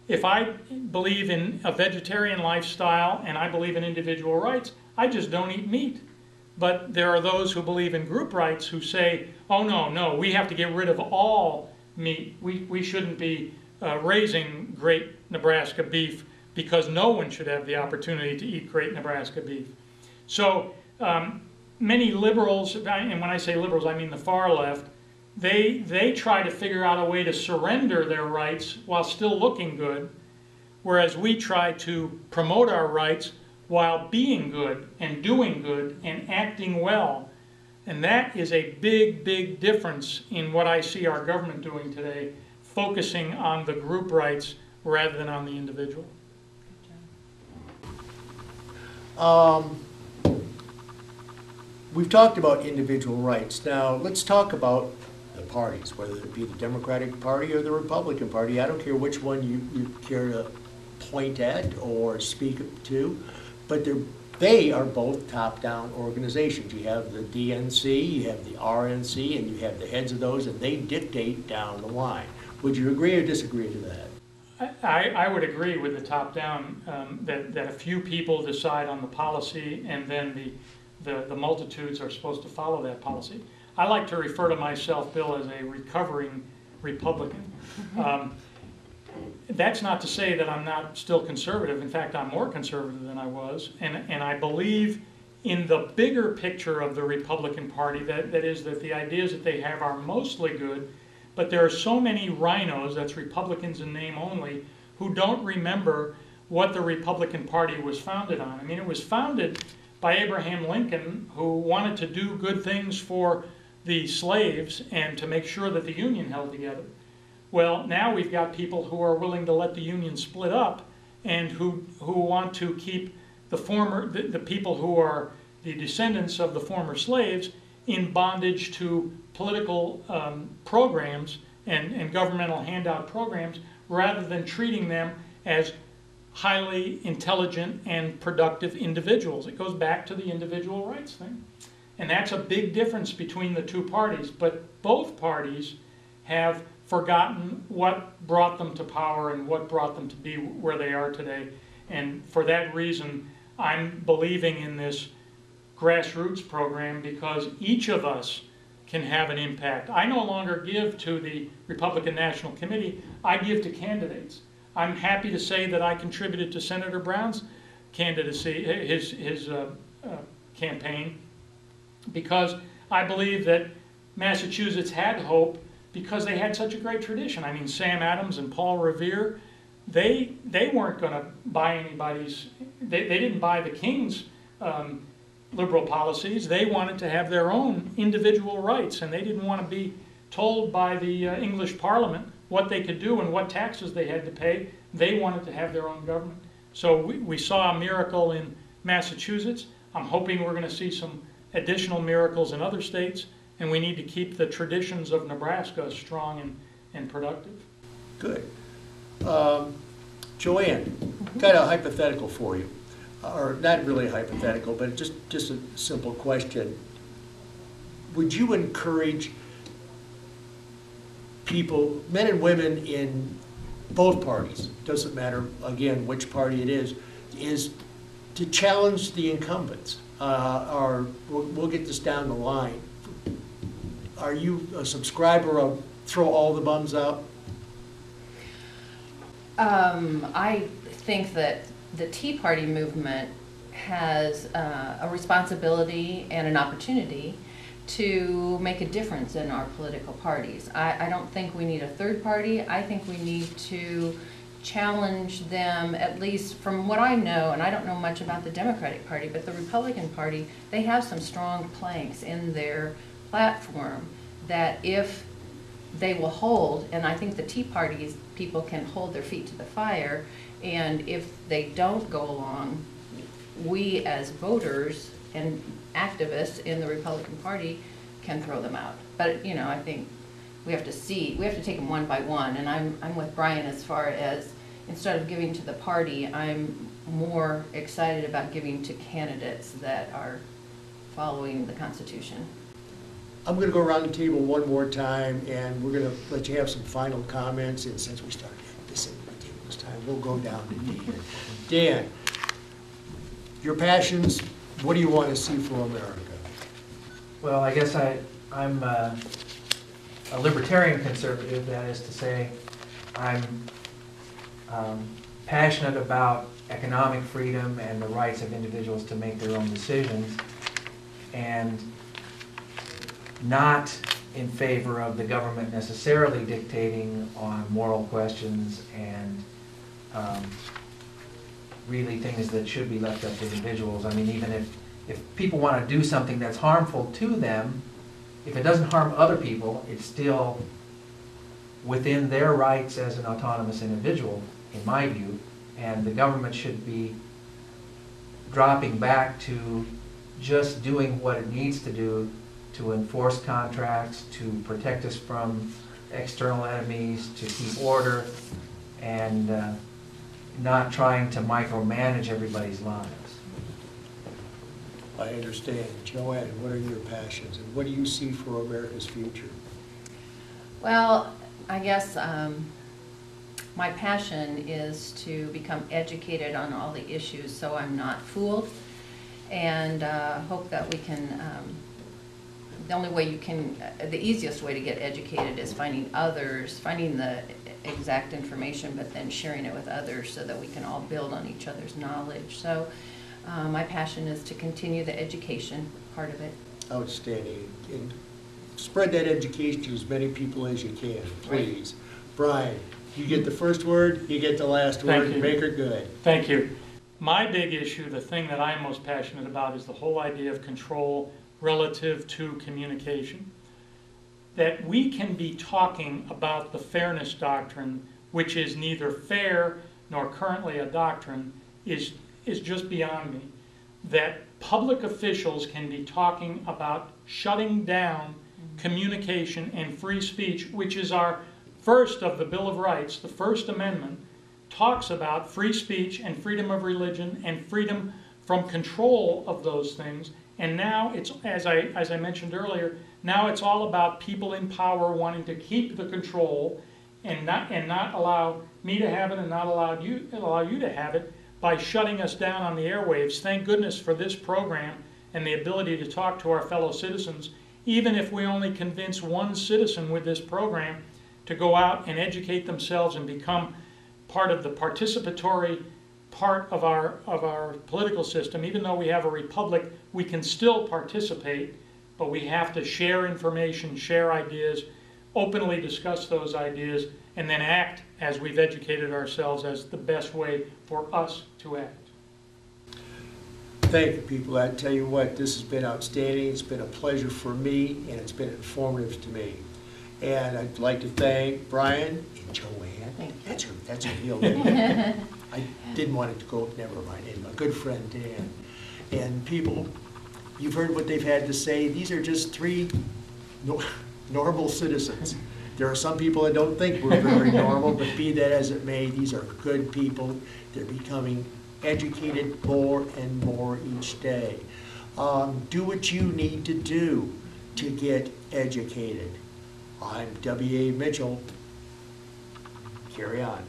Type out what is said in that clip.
if I believe in a vegetarian lifestyle and I believe in individual rights, I just don't eat meat. But there are those who believe in group rights who say, oh no, we have to get rid of all meat. We shouldn't be raising great Nebraska beef because no one should have the opportunity to eat great Nebraska beef. So many liberals, and when I say liberals I mean the far left, they try to figure out a way to surrender their rights while still looking good, whereas we try to promote our rights while being good and doing good and acting well. And that is a big, big difference in what I see our government doing today, focusing on the group rights rather than on the individual. We've talked about individual rights. Now let's talk about the parties, whether it be the Democratic Party or the Republican Party. I don't care which one you care to point at or speak to, but they are both top-down organizations. You have the DNC, you have the RNC, and you have the heads of those, and they dictate down the line. Would you agree or disagree to that? I would agree with the top-down, that a few people decide on the policy and then the multitudes are supposed to follow that policy. I like to refer to myself, Bill, as a recovering Republican. That's not to say that I'm not still conservative. In fact, I'm more conservative than I was. And I believe in the bigger picture of the Republican Party, that is that the ideas that they have are mostly good, but there are so many rhinos, that's Republicans in name only, who don't remember what the Republican Party was founded on. I mean, it was founded by Abraham Lincoln, who wanted to do good things for the slaves and to make sure that the Union held together. Well, now we've got people who are willing to let the Union split up and who want to keep the people who are the descendants of the former slaves in bondage to political programs and governmental handout programs, rather than treating them as highly intelligent and productive individuals. It goes back to the individual rights thing. And that's a big difference between the two parties. But both parties have forgotten what brought them to power and what brought them to be where they are today. And for that reason, I'm believing in this grassroots program, because each of us can have an impact. I no longer give to the Republican National Committee, I give to candidates. I'm happy to say that I contributed to Senator Brown's candidacy, his campaign, because I believe that Massachusetts had hope because they had such a great tradition. I mean, Sam Adams and Paul Revere, they weren't going to buy anybody's, they didn't buy the King's liberal policies. They wanted to have their own individual rights, and they didn't want to be told by the English Parliament what they could do and what taxes they had to pay. They wanted to have their own government. So we saw a miracle in Massachusetts. I'm hoping we're going to see some additional miracles in other states, and we need to keep the traditions of Nebraska strong and productive. Good. Joanne, got a hypothetical for you. Or not really hypothetical, but just a simple question. Would you encourage people, men and women in both parties, doesn't matter again which party it is to challenge the incumbents? Or we'll get this down the line. Are you a subscriber of throw all the bums out? I think that the Tea Party movement has a responsibility and an opportunity to make a difference in our political parties. I don't think we need a third party. I think we need to challenge them, at least from what I know, and I don't know much about the Democratic Party, but the Republican Party, they have some strong planks in their platform that if they will hold, and I think the Tea Party's people can hold their feet to the fire, and if they don't go along, we as voters and activists in the Republican Party can throw them out. But you know, I think we have to take them one by one, and I'm with Brian as far as instead of giving to the party, I'm more excited about giving to candidates that are following the Constitution. I'm going to go around the table one more time, and we're going to let you have some final comments. And since we started this at the table this time, we'll go down to Dan. Dan, your passions, what do you want to see for America? Well, I guess I'm a libertarian conservative. That is to say, I'm passionate about economic freedom and the rights of individuals to make their own decisions, and not in favor of the government necessarily dictating on moral questions and really things that should be left up to individuals. I mean, even if people want to do something that's harmful to them, if it doesn't harm other people, it's still within their rights as an autonomous individual, in my view, and the government should be dropping back to just doing what it needs to do to enforce contracts, to protect us from external enemies, to keep order, and not trying to micromanage everybody's lives. I understand. Joanne, what are your passions, and what do you see for America's future? Well, I guess my passion is to become educated on all the issues so I'm not fooled, and hope that we can, the only way you can, the easiest way to get educated is finding others, finding the exact information, but then sharing it with others so that we can all build on each other's knowledge. So my passion is to continue the education part of it. Outstanding. And spread that education to as many people as you can, please. Brian, you get the first word, you get the last word, Thank you. make her good. Thank you. My big issue, the thing that I'm most passionate about, is the whole idea of control relative to communication. That we can be talking about the fairness doctrine, which is neither fair nor currently a doctrine, is just beyond me. That public officials can be talking about shutting down communication and free speech, which is our first of the Bill of Rights. The First Amendment talks about free speech and freedom of religion and freedom from control of those things. And now it's, as I mentioned earlier, now it's all about people in power wanting to keep the control and not allow me to have it and not allow you to have it by shutting us down on the airwaves. Thank goodness for this program and the ability to talk to our fellow citizens, even if we only convince one citizen with this program to go out and educate themselves and become part of the participatory part of our political system. Even though we have a republic, we can still participate, but we have to share information, share ideas, openly discuss those ideas, and then act as we've educated ourselves as the best way for us to act. Thank you, people. I tell you what, this has been outstanding. It's been a pleasure for me, and it's been informative to me. And I'd like to thank Brian and Joanne. That's a real name. I didn't want it to go, never mind. And my good friend Dan. And people, you've heard what they've had to say. These are just three normal citizens. There are some people that don't think we're very normal, but be that as it may, these are good people. They're becoming educated more and more each day. Do what you need to do to get educated. I'm W.A. Mitchell. Carry on.